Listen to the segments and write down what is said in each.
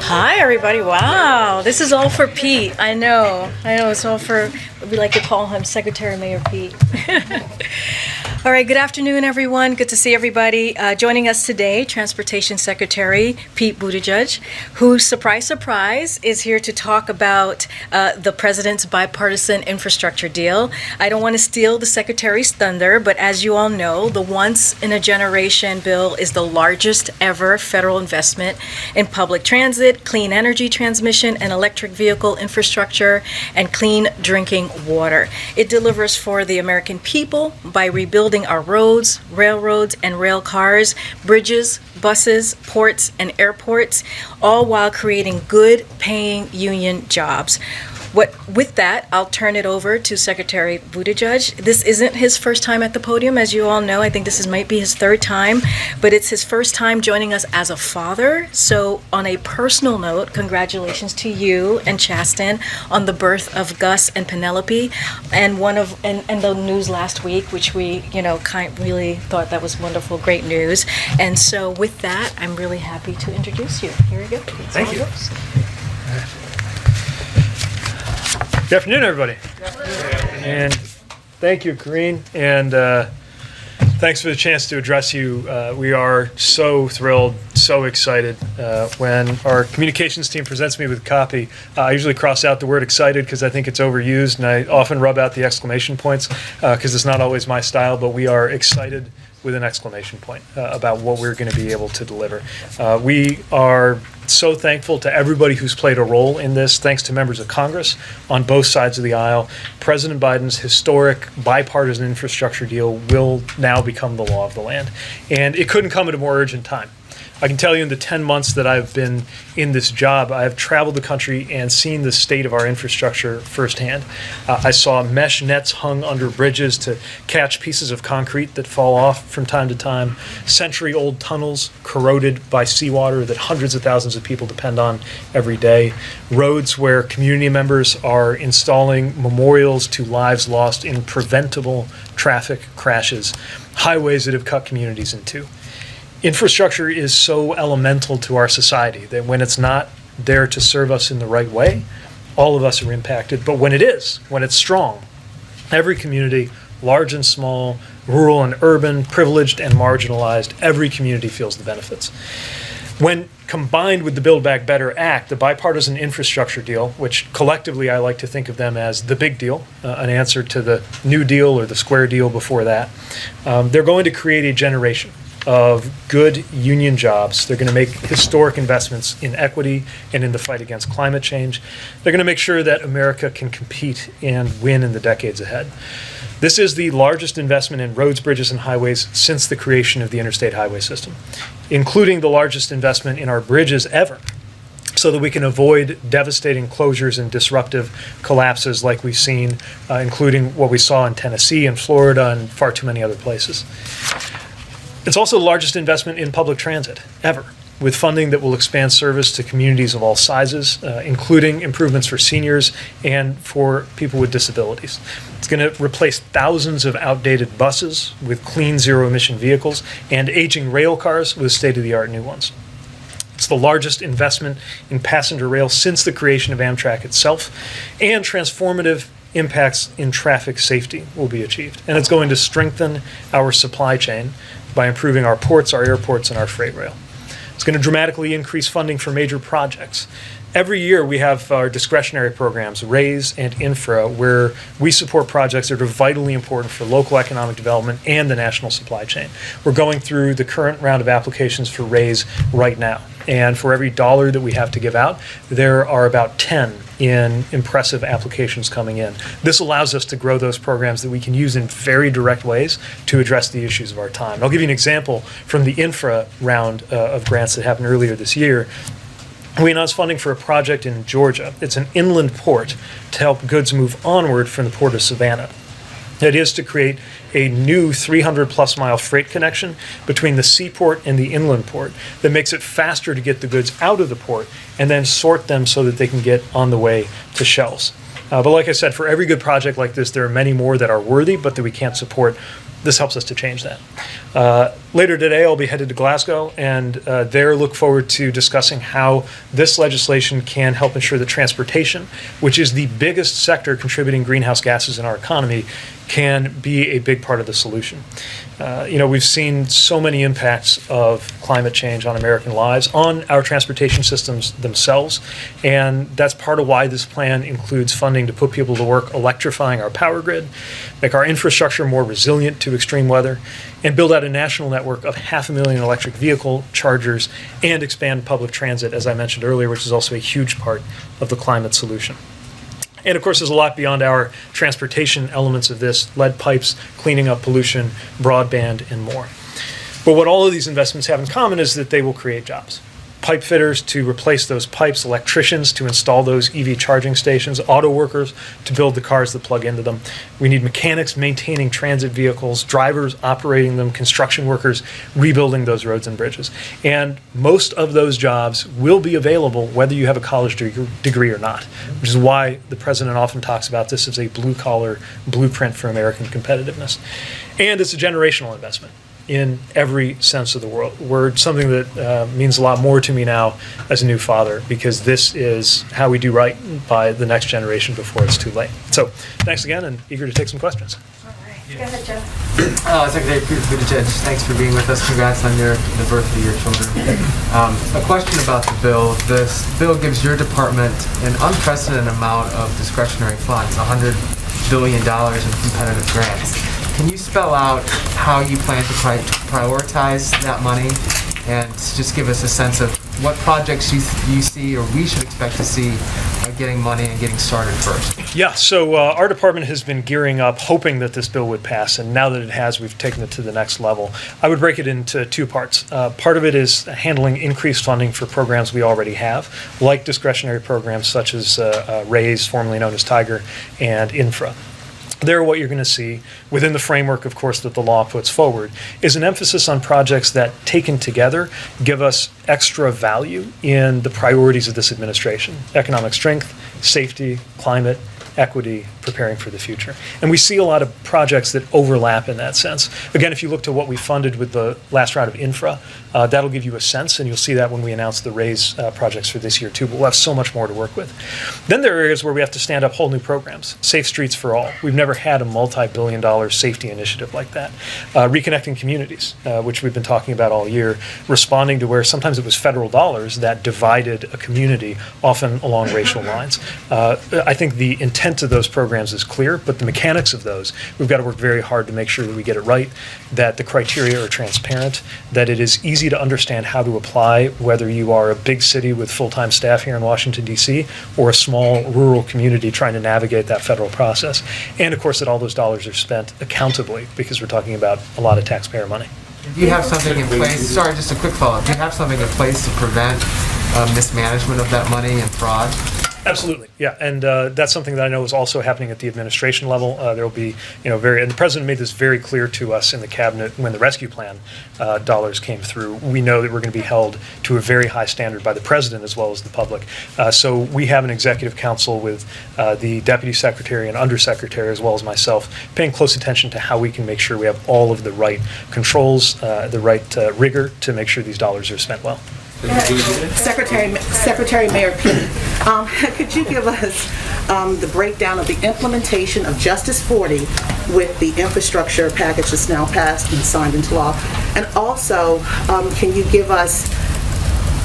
Hi, everybody. Wow, this is all for Pete. I know, it's all for, we like to call him Secretary Mayor Pete. All right, good afternoon, everyone. Good to see everybody. Joining us today, Transportation Secretary Pete Buttigieg, who, surprise, surprise, is here to talk about the president's bipartisan infrastructure deal. I don't want to steal the Secretary's thunder, but as you all know, the once-in-a-generation bill is the largest ever federal investment in public transit, clean energy transmission, and electric vehicle infrastructure, and clean drinking water. It delivers for the American people by rebuilding our roads, railroads, and rail cars, bridges, buses, ports, and airports, all while creating good paying union jobs. With that, I'll turn it over to Secretary Buttigieg. This isn't his first time at the podium, as you all know. I think might be his third time, but it's his first time joining us as a father. So on a personal note, congratulations to you and Chasten on the birth of Gus and Penelope, and the news last week, which we really thought that was wonderful, great news. And so with that, I'm really happy to introduce you. Here we go. Thank you. Good afternoon, everybody. And thank you, Corrine, and thanks for the chance to address you. We are so thrilled, so excited. When our communications team presents me with a copy, I usually cross out the word excited because I think it's overused, and I often rub out the exclamation points because it's not always my style, but we are excited with an exclamation point about what we're going to be able to deliver. We are so thankful to everybody who's played a role in this, thanks to members of Congress on both sides of the aisle. President Biden's historic bipartisan infrastructure deal will now become the law of the land. And it couldn't come at a more urgent time. I can tell you in the 10 months that I've been in this job, I've traveled the country and seen the state of our infrastructure firsthand. I saw mesh nets hung under bridges to catch pieces of concrete that fall off from time to time, century-old tunnels corroded by seawater that hundreds of thousands of people depend on every day, roads where community members are installing memorials to lives lost in preventable traffic crashes, highways that have cut communities in two. Infrastructure is so elemental to our society that when it's not there to serve us in the right way, all of us are impacted. But when it is, when it's strong, every community, large and small, rural and urban, privileged and marginalized, every community feels the benefits. When combined with the Build Back Better Act, the bipartisan infrastructure deal, which collectively I like to think of them as the big deal, an answer to the New Deal or the Square Deal before that, they're going to create a generation of good union jobs. They're going to make historic investments in equity and in the fight against climate change. They're going to make sure that America can compete and win in the decades ahead. This is the largest investment in roads, bridges, and highways since the creation of the interstate highway system, including the largest investment in our bridges ever, so that we can avoid devastating closures and disruptive collapses like we've seen, including what we saw in Tennessee and Florida and far too many other places. It's also the largest investment in public transit ever, with funding that will expand service to communities of all sizes, including improvements for seniors and for people with disabilities. It's going to replace thousands of outdated buses with clean zero-emission vehicles and aging rail cars with state-of-the-art new ones. It's the largest investment in passenger rail since the creation of Amtrak itself, and transformative impacts in traffic safety will be achieved. And it's going to strengthen our supply chain by improving our ports, our airports, and our freight rail. It's going to dramatically increase funding for major projects. Every year we have our discretionary programs, RAISE and Infra, where we support projects that are vitally important for local economic development and the national supply chain. We're going through the current round of applications for RAISE right now. And for every dollar that we have to give out, there are about 10 in impressive applications coming in. This allows us to grow those programs that we can use in very direct ways to address the issues of our time. I'll give you an example from the Infra round of grants that happened earlier this year. We announced funding for a project in Georgia. It's an inland port to help goods move onward from the port of Savannah. It is to create a new 300-plus mile freight connection between the seaport and the inland port that makes it faster to get the goods out of the port and then sort them so that they can get on the way to shelves. But like I said, for every good project like this, there are many more that are worthy, but that we can't support. This helps us to change that. Later today, I'll be headed to Glasgow, and there look forward to discussing how this legislation can help ensure that transportation, which is the biggest sector contributing greenhouse gases in our economy, can be a big part of the solution. We've seen so many impacts of climate change on American lives, on our transportation systems themselves, and that's part of why this plan includes funding to put people to work electrifying our power grid, make our infrastructure more resilient to extreme weather, and build out a national network of 500,000 electric vehicle chargers, and expand public transit, as I mentioned earlier, which is also a huge part of the climate solution. And of course, there's a lot beyond our transportation elements of this: lead pipes, cleaning up pollution, broadband, and more. But what all of these investments have in common is that they will create jobs. Pipe fitters to replace those pipes, electricians to install those EV charging stations, auto workers to build the cars that plug into them. We need mechanics maintaining transit vehicles, drivers operating them, construction workers rebuilding those roads and bridges. And most of those jobs will be available whether you have a college degree or not, which is why the president often talks about this as a blue-collar blueprint for American competitiveness. And it's a generational investment in every sense of the word, something that means a lot more to me now as a new father, because this is how we do right by the next generation before it's too late. So thanks again, and eager to take some questions. All right. Go ahead, Jeff. Secretary Buttigieg, thanks for being with us. Congrats on the birth of your children. A question about the bill. This bill gives your department an unprecedented amount of discretionary funds, $100 billion in competitive grants. Can you spell out how you plan to prioritize that money, and just give us a sense of what projects you see or we should expect to see getting money and getting started first? Yeah, so our department has been gearing up, hoping that this bill would pass, and now that it has, we've taken it to the next level. I would break it into two parts. Part of it is handling increased funding for programs we already have, like discretionary programs such as RAISE, formerly known as Tiger, and Infra. There, what you're going to see, within the framework, of course, that the law puts forward, is an emphasis on projects that, taken together, give us extra value in the priorities of this administration: economic strength, safety, climate, equity, preparing for the future. And we see a lot of projects that overlap in that sense. Again, if you look to what we funded with the last round of infra, that'll give you a sense, and you'll see that when we announce the RAISE projects for this year too, but we'll have so much more to work with. Then there are areas where we have to stand up whole new programs. Safe Streets for All. We've never had a multi-billion-dollar safety initiative like that. Reconnecting communities, which we've been talking about all year, responding to where sometimes it was federal dollars that divided a community, often along racial lines. I think the intent of those programs is clear, but the mechanics of those, we've got to work very hard to make sure that we get it right, that the criteria are transparent, that it is easy to understand how to apply, whether you are a big city with full-time staff here in Washington, D.C., or a small rural community trying to navigate that federal process. And of course, that all those dollars are spent accountably, because we're talking about a lot of taxpayer money. Do you have something in place? Sorry, just a quick follow-up. Do you have something in place to prevent mismanagement of that money and fraud? Absolutely, yeah, and that's something that I know is also happening at the administration level. There will be, and the president made this very clear to us in the cabinet when the rescue plan dollars came through. We know that we're going to be held to a very high standard by the president as well as the public. So we have an executive council with the deputy secretary and undersecretary as well as myself, paying close attention to how we can make sure we have all of the right controls, the right rigor to make sure these dollars are spent well. Secretary Mayor Pete, could you give us the breakdown of the implementation of Justice 40 with the infrastructure package that's now passed and signed into law? And also, can you give us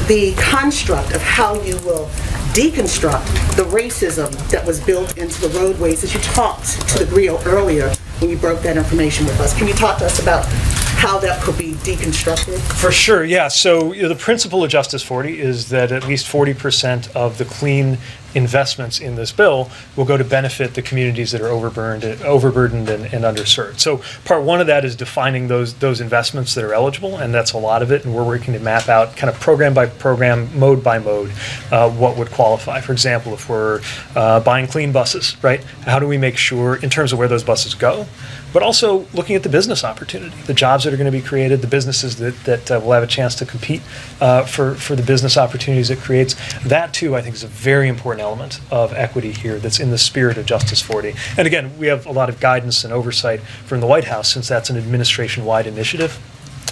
the construct of how you will deconstruct the racism that was built into the roadways, as you talked to the griot earlier when you broke that information with us? Can you talk to us about how that could be deconstructed? For sure, yeah. So the principle of Justice 40 is that at least 40% of the clean investments in this bill will go to benefit the communities that are overburdened and underserved. So part one of that is defining those investments that are eligible, and that's a lot of it, and we're working to map out kind of program by program, mode by mode, what would qualify. For example, if we're buying clean buses, right, how do we make sure in terms of where those buses go, but also looking at the business opportunity, the jobs that are going to be created, the businesses that will have a chance to compete for the business opportunities it creates. That too, I think, is a very important important element of equity here that's in the spirit of Justice 40. And again, we have a lot of guidance and oversight from the White House since that's an administration-wide initiative.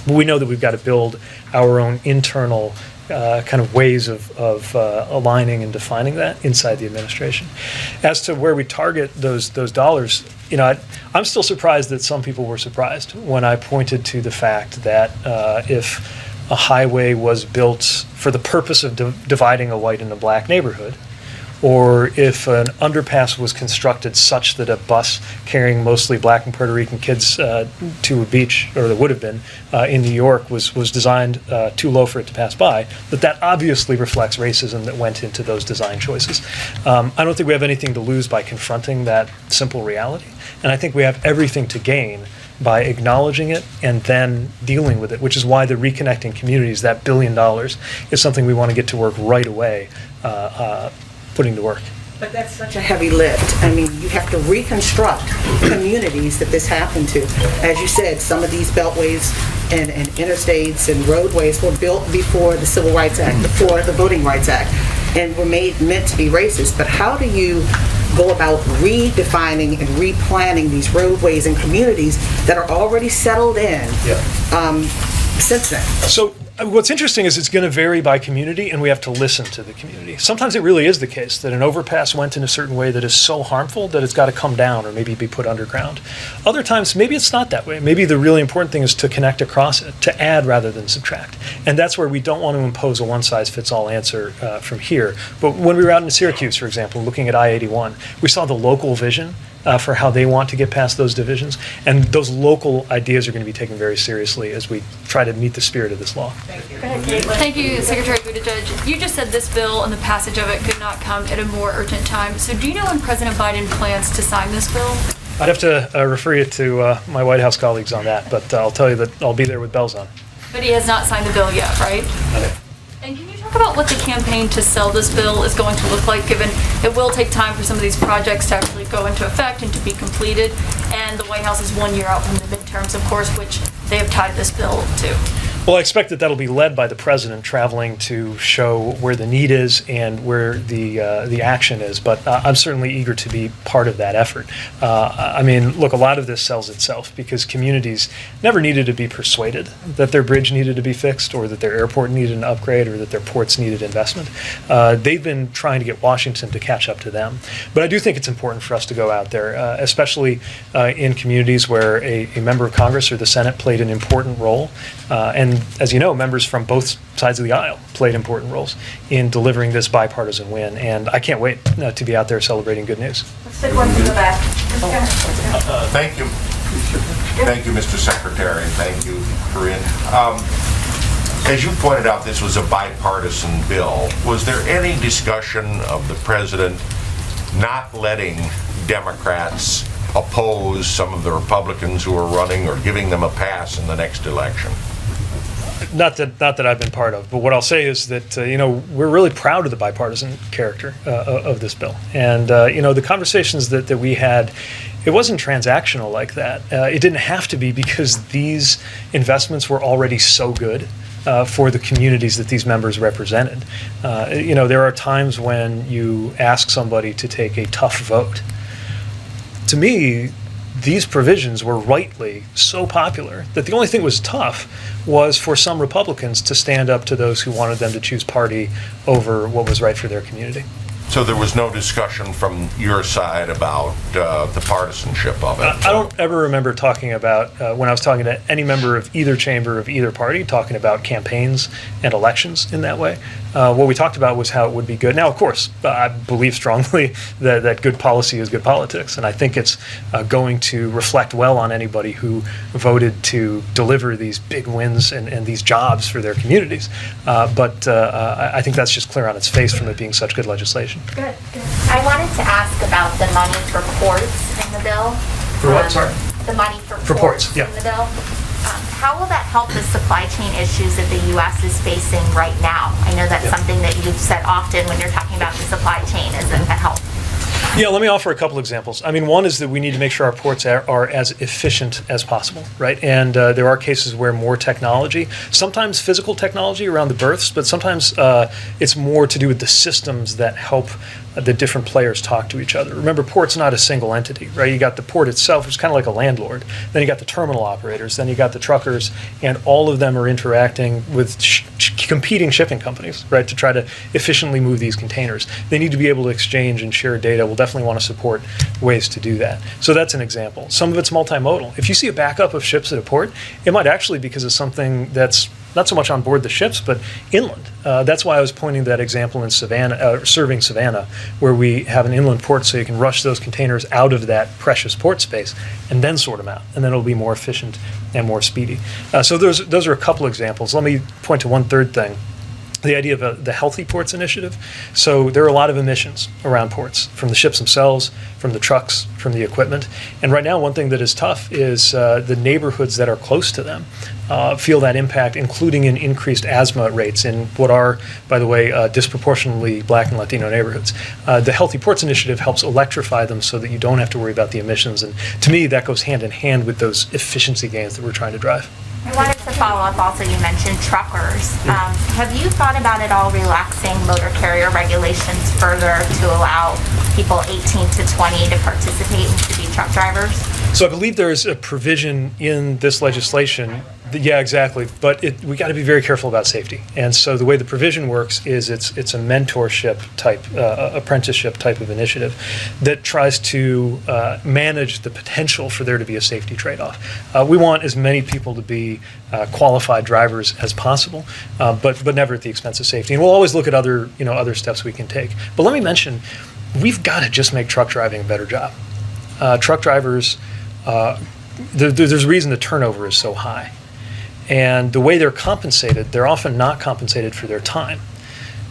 But we know that we've got to build our own internal kind of ways of aligning and defining that inside the administration. As to where we target those dollars, I'm still surprised that some people were surprised when I pointed to the fact that if a highway was built for the purpose of dividing a white and a black neighborhood, or if an underpass was constructed such that a bus carrying mostly black and Puerto Rican kids to a beach, or that would have been, in New York was designed too low for it to pass by, that obviously reflects racism that went into those design choices. I don't think we have anything to lose by confronting that simple reality, and I think we have everything to gain by acknowledging it and then dealing with it, which is why the Reconnecting Communities, that $1 billion, is something we want to get to work right away, putting to work. But that's such a heavy lift. I mean, you have to reconstruct communities that this happened to. As you said, some of these beltways and interstates and roadways were built before the Civil Rights Act, before the Voting Rights Act, and were meant to be racist. But how do you go about redefining and replanning these roadways and communities that are already settled in since then? So what's interesting is it's going to vary by community, and we have to listen to the community. Sometimes it really is the case that an overpass went in a certain way that is so harmful that it's got to come down or maybe be put underground. Other times, maybe it's not that way. Maybe the really important thing is to connect across it, to add rather than subtract. And that's where we don't want to impose a one-size-fits-all answer from here. But when we were out in Syracuse, for example, looking at I-81, we saw the local vision for how they want to get past those divisions. And those local ideas are going to be taken very seriously as we try to meet the spirit of this law. Thank you, Secretary Buttigieg. You just said this bill and the passage of it could not come at a more urgent time. So do you know when President Biden plans to sign this bill? I'd have to refer you to my White House colleagues on that, but I'll tell you that I'll be there with bells on. But he has not signed the bill yet, right? And can you talk about what the campaign to sell this bill is going to look like, given it will take time for some of these projects to actually go into effect and to be completed, and the White House is 1 year out from the midterms, of course, which they have tied this bill to? Well, I expect that that'll be led by the president traveling to show where the need is and where the action is. But I'm certainly eager to be part of that effort. I mean, look, a lot of this sells itself because communities never needed to be persuaded that their bridge needed to be fixed or that their airport needed an upgrade or that their ports needed investment. They've been trying to get Washington to catch up to them. But I do think it's important for us to go out there, especially in communities where a member of Congress or the Senate played an important role. And as you know, members from both sides of the aisle played important roles in delivering this bipartisan win, and I can't wait to be out there celebrating good news. Let's take one from the back. Thank you. Thank you, Mr. Secretary. Thank you, Corinne. As you pointed out, this was a bipartisan bill. Was there any discussion of the president not letting Democrats oppose some of the Republicans who are running or giving them a pass in the next election? Not that I've been part of, but what I'll say is that we're really proud of the bipartisan character of this bill, and the conversations that we had, it wasn't transactional like that. It didn't have to be because these investments were already so good for the communities that these members represented. There are times when you ask somebody to take a tough vote. To me, these provisions were rightly so popular that the only thing that was tough was for some Republicans to stand up to those who wanted them to choose party over what was right for their community. So there was no discussion from your side about the partisanship of it? I don't ever remember talking about, when I was talking to any member of either chamber of either party, talking about campaigns and elections in that way. What we talked about was how it would be good. Now, of course, I believe strongly that good policy is good politics, and I think it's going to reflect well on anybody who voted to deliver these big wins and these jobs for their communities. But I think that's just clear on its face from it being such good legislation. Good. I wanted to ask about the money for ports in the bill. For what, sorry? The money for ports, yeah. in the bill. How will that help the supply chain issues that the U.S. is facing right now? I know that's something that you've said often when you're talking about the supply chain is a help. Yeah, let me offer a couple examples. I mean, one is that we need to make sure our ports are as efficient as possible, right? And there are cases where more technology, sometimes physical technology around the berths, but sometimes it's more to do with the systems that help the different players talk to each other. Remember, port's not a single entity, right? You got the port itself, which is kind of like a landlord. Then you got the terminal operators. Then you got the truckers, and all of them are interacting with competing shipping companies, right, to try to efficiently move these containers. They need to be able to exchange and share data. We'll definitely want to support ways to do that. So that's an example. Some of it's multimodal. If you see a backup of ships at a port, it might actually be because of something that's not so much on board the ships, but inland. That's why I was pointing to that example in Savannah, serving Savannah, where we have an inland port so you can rush those containers out of that precious port space and then sort them out, and then it'll be more efficient and more speedy. So those are a couple examples. Let me point to one third thing. The idea of the Healthy Ports Initiative. So there are a lot of emissions around ports, from the ships themselves, from the trucks, from the equipment. And right now, one thing that is tough is the neighborhoods that are close to them feel that impact, including in increased asthma rates in what are, by the way, disproportionately Black and Latino neighborhoods. The Healthy Ports Initiative helps electrify them so that you don't have to worry about the emissions. And to me, that goes hand in hand with those efficiency gains that we're trying to drive. I wanted to follow up also, you mentioned truckers. Have you thought about at all relaxing motor carrier regulations further to allow people 18 to 20 to participate and to be truck drivers? So I believe there's a provision in this legislation. Yeah, exactly. But we got to be very careful about safety. And so the way the provision works is it's a mentorship type, apprenticeship type of initiative that tries to manage the potential for there to be a safety trade-off. We want as many people to be qualified drivers as possible, but never at the expense of safety. And we'll always look at other steps we can take. But let me mention, we've got to just make truck driving a better job. Truck drivers, there's a reason the turnover is so high. And the way they're compensated, they're often not compensated for their time,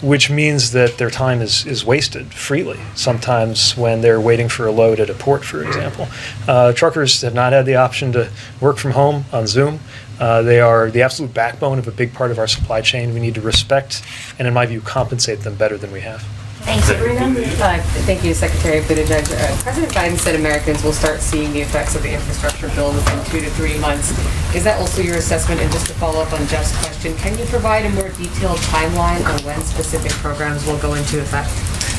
which means that their time is wasted freely, sometimes when they're waiting for a load at a port, for example. Truckers have not had the option to work from home on Zoom. They are the absolute backbone of a big part of our supply chain. We need to respect and, in my view, compensate them better than we have. Thank you. Thank you, Secretary Buttigieg. President Biden said Americans will start seeing the effects of the infrastructure bill within 2 to 3 months. Is that also your assessment? And just to follow up on Jeff's question, can you provide a more detailed timeline on when specific programs will go into effect?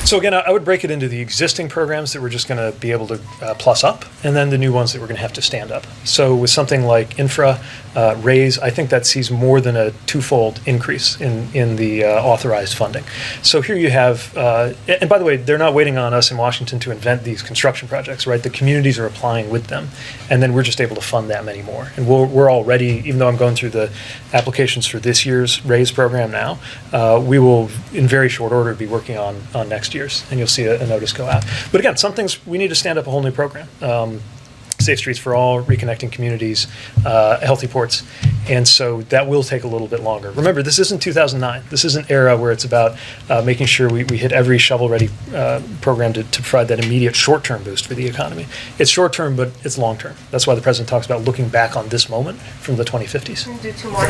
So again, I would break it into the existing programs that we're just going to be able to plus up, and then the new ones that we're going to have to stand up. So with something like infra, raise, I think that sees more than a twofold increase in the authorized funding. So here you have, and by the way, they're not waiting on us in Washington to invent these construction projects, right? The communities are applying with them, and then we're just able to fund that many more. And we're already, even though I'm going through the applications for this year's raise program now, we will, in very short order, be working on next year's, and you'll see a notice go out. But again, some things, we need to stand up a whole new program. Safe Streets for All, Reconnecting Communities, Healthy Ports, and so that will take a little bit longer. Remember, this isn't 2009. This is an era where it's about making sure we hit every shovel-ready program to provide that immediate short-term boost for the economy. It's short-term, but it's long-term. That's why the President talks about looking back on this moment from the 2050s. Do 2 more.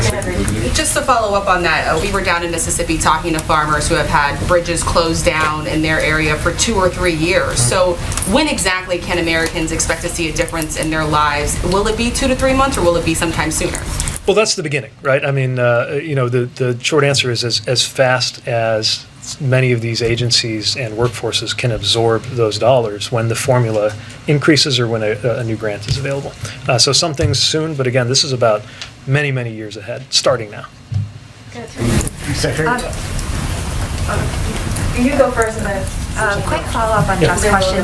Just to follow up on that, we were down in Mississippi talking to farmers who have had bridges closed down in their area for 2 or 3 years. So when exactly can Americans expect to see a difference in their lives? Will it be 2 to 3 months, or will it be sometime sooner? Well, that's the beginning, right? I mean, the short answer is as fast as many of these agencies and workforces can absorb those dollars when the formula increases or when a new grant is available. So some things soon, but again, this is about many, many years ahead, starting now. Secretary? You go first, and then. Quick follow-up on Jeff's question.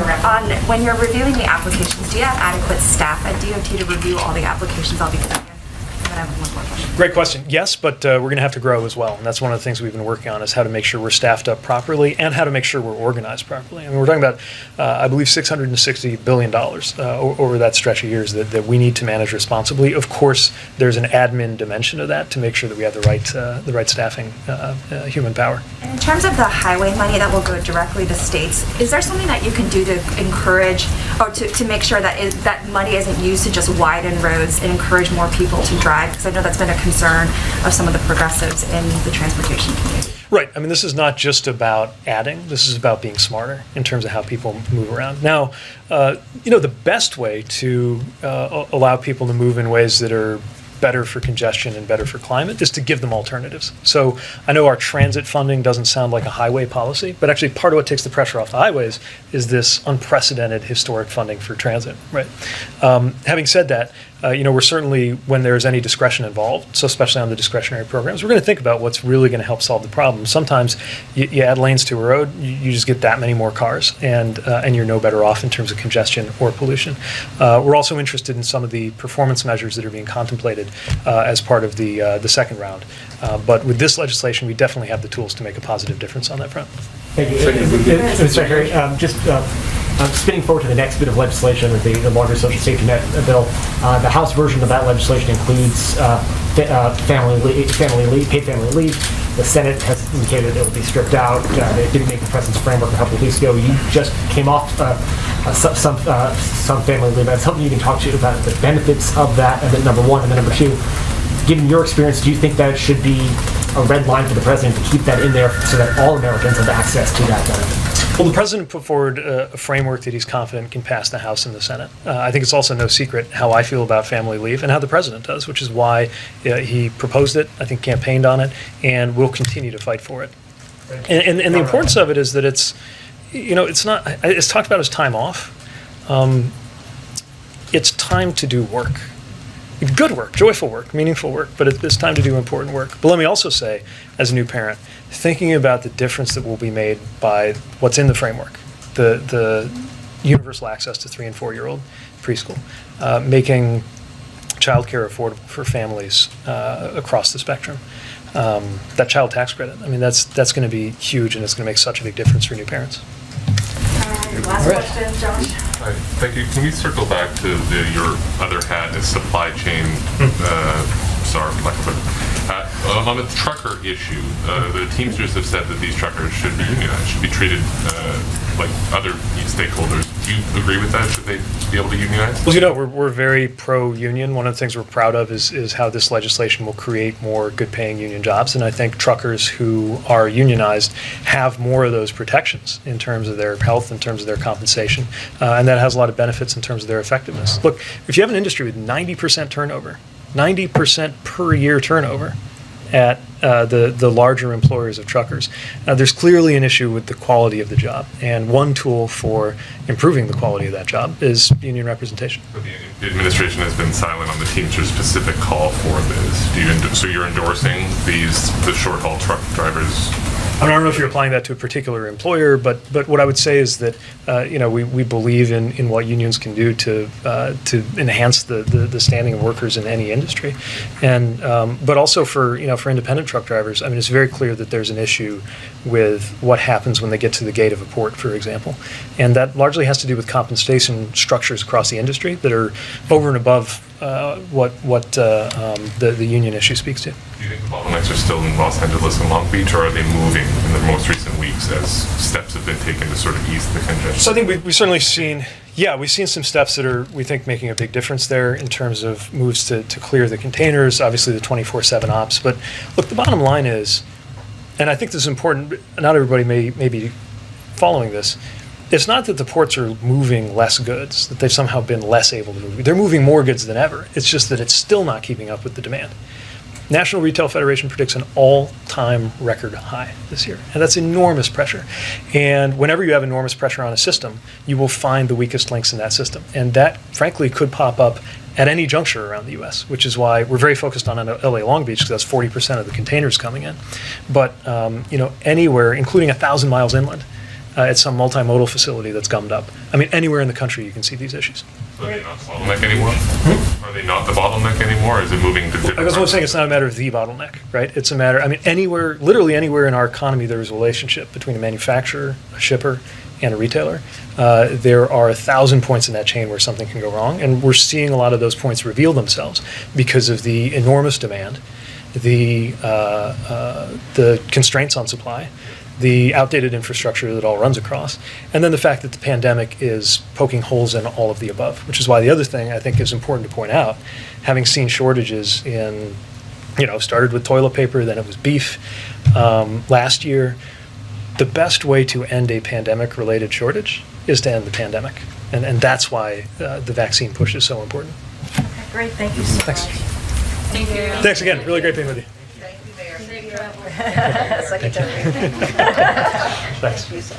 When you're reviewing the applications, do you have adequate staff at DOT to review all the applications I'll be putting in? And then I have one more question. Great question. Yes, but we're going to have to grow as well. And that's one of the things we've been working on, is how to make sure we're staffed up properly and how to make sure we're organized properly. I mean, we're talking about, I believe, $660 billion over that stretch of years that we need to manage responsibly. Of course, there's an admin dimension of that to make sure that we have the right staffing, human power. And in terms of the highway money that will go directly to states, is there something that you can do to encourage or to make sure that that money isn't used to just widen roads and encourage more people to drive? Because I know that's been a concern of some of the progressives in the transportation community. Right. I mean, this is not just about adding. This is about being smarter in terms of how people move around. Now, the best way to allow people to move in ways that are better for congestion and better for climate is to give them alternatives. So I know our transit funding doesn't sound like a highway policy, but actually part of what takes the pressure off the highways is this unprecedented historic funding for transit, right? Having said that, we're certainly, when there's any discretion involved, so especially on the discretionary programs, we're going to think about what's really going to help solve the problem. Sometimes you add lanes to a road, you just get that many more cars, and you're no better off in terms of congestion or pollution. We're also interested in some of the performance measures that are being contemplated as part of the second round. But with this legislation, we definitely have the tools to make a positive difference on that front. Thank you. Mr. Secretary, just spinning forward to the next bit of legislation, the larger social safety net bill. The House version of that legislation includes paid family leave. The Senate has indicated it will be stripped out. They didn't make the President's framework a couple of weeks ago. You just came off some family leave. I was hoping you can talk to you about the benefits of that, and then number one, and then number two, given your experience, do you think that it should be a red line for the President to keep that in there so that all Americans have access to that benefit? Well, the President put forward a framework that he's confident can pass the House and the Senate. I think it's also no secret how I feel about family leave and how the President does, which is why he proposed it, I think campaigned on it, and will continue to fight for it. And the importance of it is that it's not, it's talked about as time off. It's time to do work. Good work, joyful work, meaningful work, but it's time to do important work. But let me also say, as a new parent, thinking about the difference that will be made by what's in the framework, the universal access to 3- and 4-year-old preschool, making childcare affordable for families across the spectrum, that child tax credit, I mean, that's going to be huge, and it's going to make such a big difference for new parents. Last question, Josh. Hi, thank you. Can we circle back to your other hat as supply chain, on the trucker issue, the Teamsters have said that these truckers should be unionized, should be treated like other stakeholders. Do you agree with that? Should they be able to unionize? Well, we're very pro-union. One of the things we're proud of is how this legislation will create more good-paying union jobs, and I think truckers who are unionized have more of those protections in terms of their health, in terms of their compensation, and that has a lot of benefits in terms of their effectiveness. Look, if you have an industry with 90% turnover, 90% per year turnover at the larger employers of truckers, there's clearly an issue with the quality of the job. And one tool for improving the quality of that job is union representation. So the administration has been silent on the Teamsters' specific call for this. So you're endorsing the short-haul truck drivers? I don't know if you're applying that to a particular employer, but what I would say is that we believe in what unions can do to enhance the standing of workers in any industry, and but also for independent truck drivers. I mean, it's very clear that there's an issue with what happens when they get to the gate of a port, for example, and that largely has to do with compensation structures across the industry that are over and above what the union issue speaks to. Do you think the bottlenecks are still in Los Angeles and Long Beach, or are they moving in the most recent weeks as steps have been taken to sort of ease the congestion? So I think we've certainly seen, we've seen some steps that are, we think, making a big difference there in terms of moves to clear the containers, obviously the 24/7 ops. But look, the bottom line is, and I think this is important, not everybody may be following this, it's not that the ports are moving less goods, that they've somehow been less able to move. They're moving more goods than ever. It's just that it's still not keeping up with the demand. National Retail Federation predicts an all-time record high this year, and that's enormous pressure. And whenever you have enormous pressure on a system, you will find the weakest links in that system. And that, frankly, could pop up at any juncture around the U.S., which is why we're very focused on LA Long Beach, because that's 40% of the containers coming in. But anywhere, including 1,000 miles inland, at some multimodal facility that's gummed up. I mean, anywhere in the country you can see these issues. Are they not the bottleneck anymore? Are they not the bottleneck anymore, or is it moving to different? I was saying it's not a matter of the bottleneck, right? It's a matter, anywhere, literally anywhere in our economy there is a relationship between a manufacturer, a shipper, and a retailer. There are 1,000 points in that chain where something can go wrong, and we're seeing a lot of those points reveal themselves because of the enormous demand, the constraints on supply, the outdated infrastructure that all runs across, and then the fact that the pandemic is poking holes in all of the above, which is why the other thing I think is important to point out, having seen shortages in, started with toilet paper, then it was beef last year, the best way to end a pandemic-related shortage is to end the pandemic. And that's why the vaccine push is so important. Okay, great, thank you so much. Thanks. Thank you. Thanks again. Really great being with you. Secretary. Thanks.